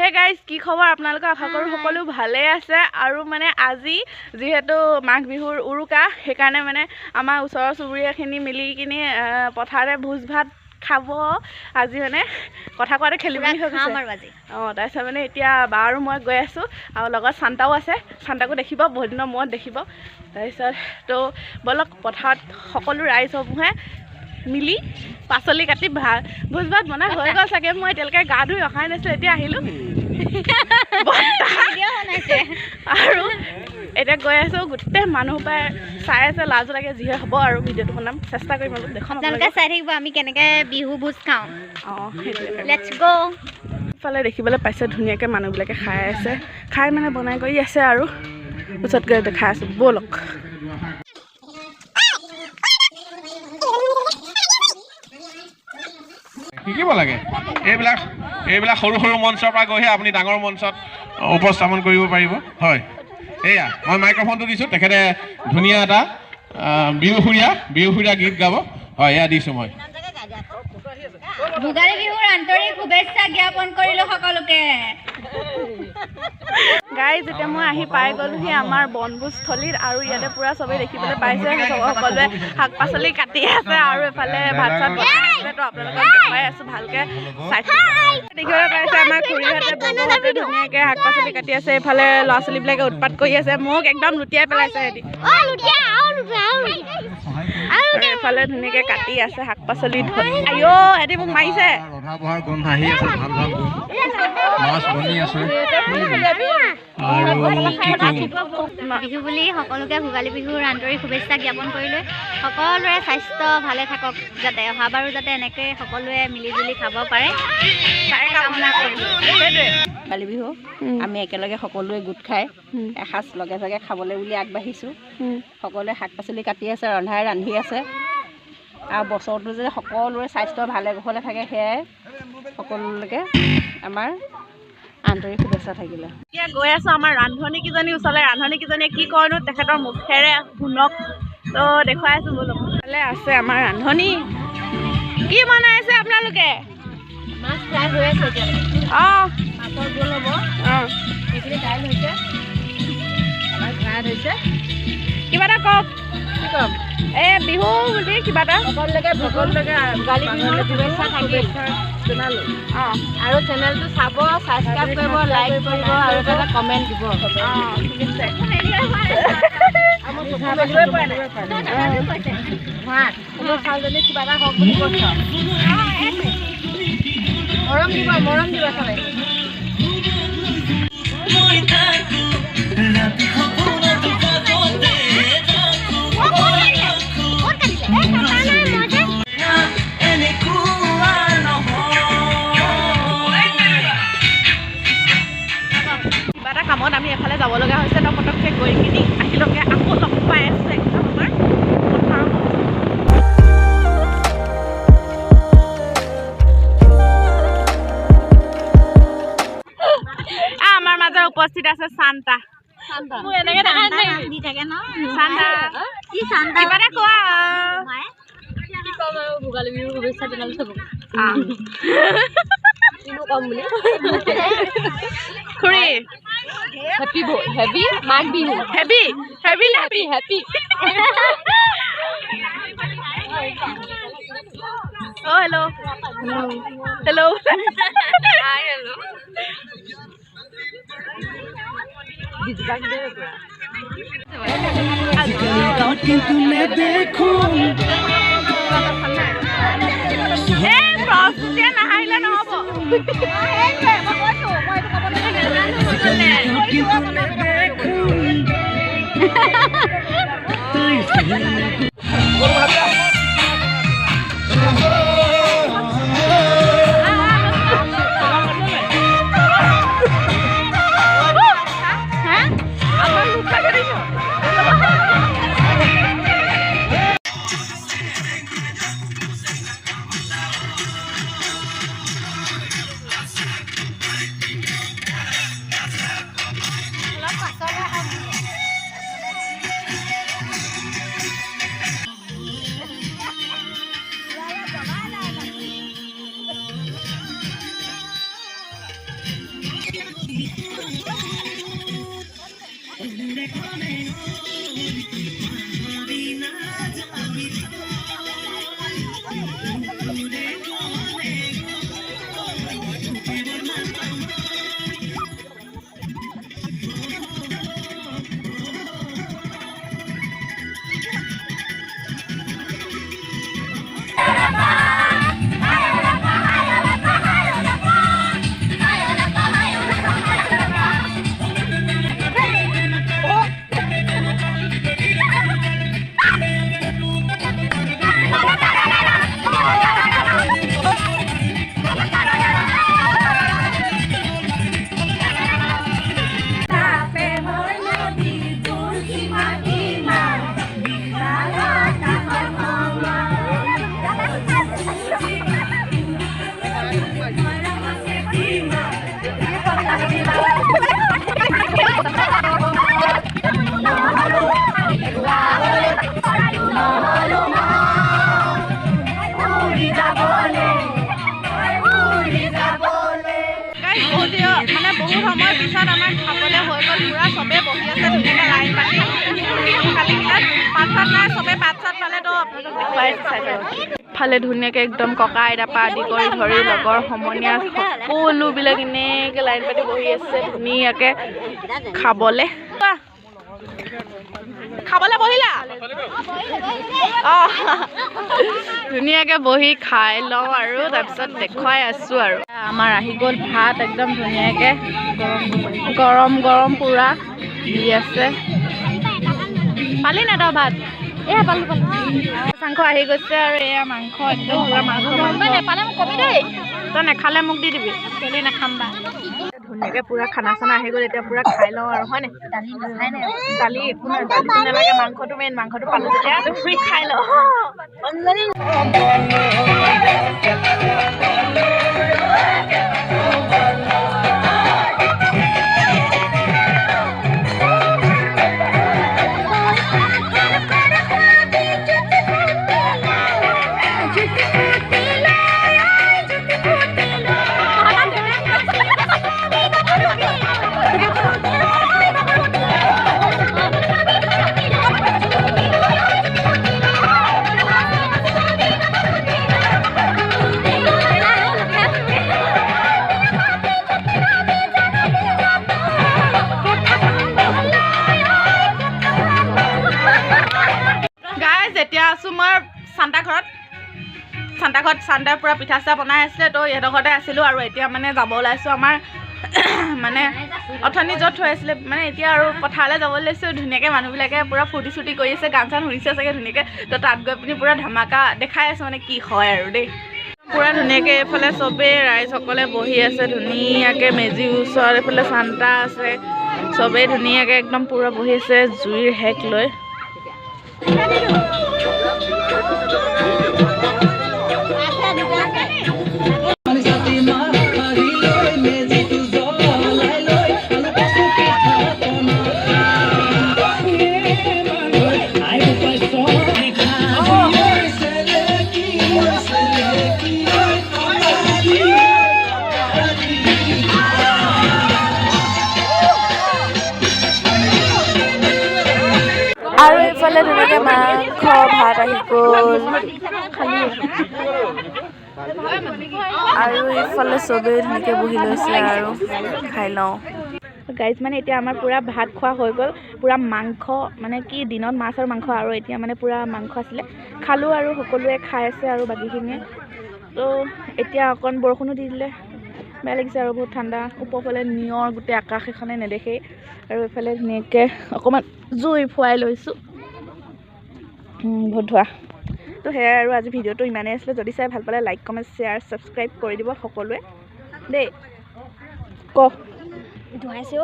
Hey guys কি খবৰ আপোনালোকে আশা কৰোঁ সকলো ভালে আছে আৰু মানে আজি যেহেতু মাঘ বিহুৰ উৰুকা সেইকাৰণে মানে আমাৰ ওচৰৰ চুবুৰীয়াখিনি মিলি কিনি পথাৰতে ভোজ ভাত খাব আজি মানে কথা কোৱাতে খেলি মেলি হৈ গৈছে তাৰপিছত মানে এতিয়া বা আৰু মই গৈ আছোঁ আৰু লগত চান্তাও আছে চান্তাকো দেখিব বহুত দিনৰ মূৰত দেখিব তাৰপিছত তো বলক পথাৰত সকলো ৰাইজসমূহে মিলি পাচলি কাটি ভোজ ভাত বনাই হৈ গ'ল চাগে মই এতিয়ালৈকে গা ধুই ৰখাই নাছিলোঁ এতিয়া আহিলোঁ আৰু এতিয়া গৈ আছোঁ গোটেই মানুহ পাই চাই আছে লাজ লাগে যিহে হ'ব আৰু ভিডিঅ'টো বনাম চেষ্টা কৰিম অলপ দেখাম আপোনালোকে চাই থাকিব আমি কেনেকৈ বিহু ভোজ খাওঁ অঁ সেইটোৱে লেটছ গ' ইফালে দেখিবলৈ পাইছে ধুনীয়াকৈ মানুহবিলাকে খাই আছে খাই মানে বনাই কৰি আছে আৰু ওচৰত গৈ দেখাই আছোঁ ব'লক শিকিব লাগে এইবিলাক সৰু সৰু মঞ্চৰ পৰা গৈহে আপুনি ডাঙৰ মঞ্চত উপস্থাপন কৰিব পাৰিব হয় এয়া মই মাইক্ৰফোনটো দিছোঁ তেখেতে ধুনীয়া এটা বিহুসুৰীয়া গীত গাব হয় এয়া দিছোঁ মই ভোগালী বিহুৰ আন্তৰিক শুভেচ্ছা জ্ঞাপন কৰিলোঁ সকলোকে গাইজ এতিয়া মই আহি পাই গ'লোহি আমাৰ বনভোজস্থলীত আৰু ইয়াতে পূৰা চবেই দেখিবলৈ পাইছে সকলোৱে শাক পাচলি কাটি আছে আৰু এফালে ভাত চাত বনাই আছে তো আপোনালোকক দেখুৱাই আছোঁ ভালকৈ চাই দেখিবলৈ পাইছে আমাৰ খুৰীহঁতে ববৌহঁতে ধুনীয়াকৈ শাক পাচলি কাটি আছে এইফালে ল'ৰা ছোৱালীবিলাকে উৎপাত কৰি আছে মোক একদম লুটিয়াই পেলাইছে সিহঁতি এইফালে ধুনীয়াকৈ কাটি আছে শাক পাচলি আইঅ' সিহঁতি মোক মাৰিছে ৰন্ধা বঢ়াৰ গোন্ধ আহি আছে ভাল ভাল মাছ বনি আছে বিহু বুলি সকলোকে ভোগালী বিহুৰ আন্তৰিক শুভেচ্ছা জ্ঞাপন কৰিলৈ সকলোৰে স্বাস্থ্য ভালে থাকক যাতে অহাবাৰো যাতে এনেকৈ সকলোৱে মিলিজুলি খাব পাৰে তাৰে কামনা কৰিলোঁ ভোগালী বিহু আমি একেলগে সকলোৱে গোট খাই এসাঁজ লগে ভাগে খাবলৈ বুলি আগবাঢ়িছোঁ সকলোৱে শাক পাচলি কাটি আছে ৰান্ধি আছে আৰু বছৰটো যে সকলোৰে স্বাস্থ্য ভালে কুশলে থাকে সেয়াই সকলোলৈকে আমাৰ আন্তৰিক শুভেচ্ছা থাকিলে এতিয়া গৈ আছোঁ আমাৰ ৰান্ধনীকেইজনীৰ ওচৰলৈ ৰান্ধনীকেইজনীয়ে কি কয়নো তেখেতৰ মুখেৰে শুনক তো দেখুৱাই আছোঁ বোলো ভালে আছে আমাৰ ৰান্ধনী কি বনাই আছে আপোনালোকে মাছ ফ্ৰাই হৈ আছে অঁ মাছৰ জোল হ'ব অঁ সেইখিনি দাইল হৈছে ভাত হৈছে কিবা এটা কওক কি ক'ম এই বিহু বুলি কিবা এটা সকলোকে ভোগালী বিহুৰ শুভেচ্ছা থাকিল জনালোঁ অঁ আৰু চেনেলটো চাব ছাবস্ক্ৰাইব কৰিব লাইক কৰিব আৰু এটা কমেণ্ট দিব অঁ ঠিক আছে ছোৱালীজনী কিবা এটা হওক বুলি কৈছে মৰম দিব চবে কামত আমি এফালে যাব লগা হৈছে তো পটককৈ গৈ কিনি আহিলোগে আকৌ লগ পাই আছোঁ একদম আমাৰ মাজত উপস্থিত আছে চান্তা ভোগালী বিহুৰ শুভেচ্ছা জনালোঁ চবক খুৰী happy Magh Bihu happy Oh, hello. Hello. Hi, hello. মানে বহুত সময়ৰ পিছত আমাৰ খাবলৈ হৈ গ'ল পুৰা চবেই বহি আছে ধুনীয়াকৈ লাইন পাতি খালীবিলাক পাত চাত নাই চবেই পাত চাত পালেতো ফালে ধুনীয়াকৈ একদম ককা আইতাৰ পৰা আদি কৰি ধৰি লগৰ সমনীয়া সকলোবিলাক এনেকৈ লাইন পাতি বহি আছে ধুনীয়াকৈ খাবলৈ বহিলা অঁ ধুনীয়াকৈ বহি খাই লওঁ আৰু তাৰপিছত দেখুৱাই আছোঁ আৰু আমাৰ আহি গ'ল ভাত একদম ধুনীয়াকৈ গৰম গৰম পূৰা দি আছে পালি নাই তই ভাত এয়া পালোঁ মাংস আহি গৈছে আৰু এয়া মাংস একদম পূৰা মাংস নেপালে মোক কবি দেই তই নেখালে মোক দি দিবি কেলি নাখাম বা ধুনীয়াকৈ পূৰা খানা চানা আহি গ'ল এতিয়া পূৰা খাই লওঁ আৰু হয়নে দালি একো নাই দালিটো নালাগে মাংসটো মেইন মাংসটো পালোঁ যেতিয়া ফুৰি খাই লওঁ এতিয়া আছোঁ মই চান্তাৰ পূৰা পিঠা চিঠা বনাই আছিলে তো ইহঁতৰ ঘৰতে আছিলোঁ আৰু এতিয়া মানে যাব ওলাইছোঁ আমাৰ মানে অথনি য'ত থৈ আছিলে মানে এতিয়া আৰু পথাৰলৈ যাব লৈছোঁ ধুনীয়াকৈ মানুহবিলাকে পূৰা ফূৰ্তি চূৰ্তি কৰি আছে গান চান শুনিছে চাগে ধুনীয়াকৈ তো তাত গৈ পিনি পূৰা ধামাকা দেখাই আছোঁ মানে কি হয় আৰু দেই পূৰা ধুনীয়াকৈ এইফালে চবেই ৰাইজসকলে বহি আছে ধুনীয়াকৈ মেজিৰ ওচৰত এইফালে চান্তা আছে চবেই ধুনীয়াকৈ একদম পূৰা বহি আছে জুইৰ হেক লৈ আৰু এইফালে ধুনীয়াকৈ মাংস ভাত আহি গ'ল আৰু এইফালে চবেই ধুনীয়াকৈ বহি লৈছে আৰু খাই লওঁ গাইজ মানে এতিয়া আমাৰ পূৰা ভাত খোৱা হৈ গ'ল পূৰা মাংস মানে কি দিনত মাছ আৰু মাংস আৰু এতিয়া মানে পূৰা মাংস আছিলে খালোঁ আৰু সকলোৱে খাই আছে আৰু বাকীখিনিয়ে তো এতিয়া অকণ বৰষুণো দি দিলে বেয়া লাগিছে আৰু বহুত ঠাণ্ডা ওপৰফালে নিয়ৰ গোটেই আকাশ এখনে নেদেখেই আৰু এইফালে ধুনীয়াকৈ অকণমান জুই ফুৱাই লৈছোঁ বহুত ধোৱা তো সেয়াই আৰু আজি ভিডিঅ'টো ইমানেই আছিলে যদি চাই ভাল পালে লাইক কমেণ্ট শ্বেয়াৰ ছাবস্ক্ৰাইব কৰি দিব সকলোৱে দেই ক ধুৱাইছে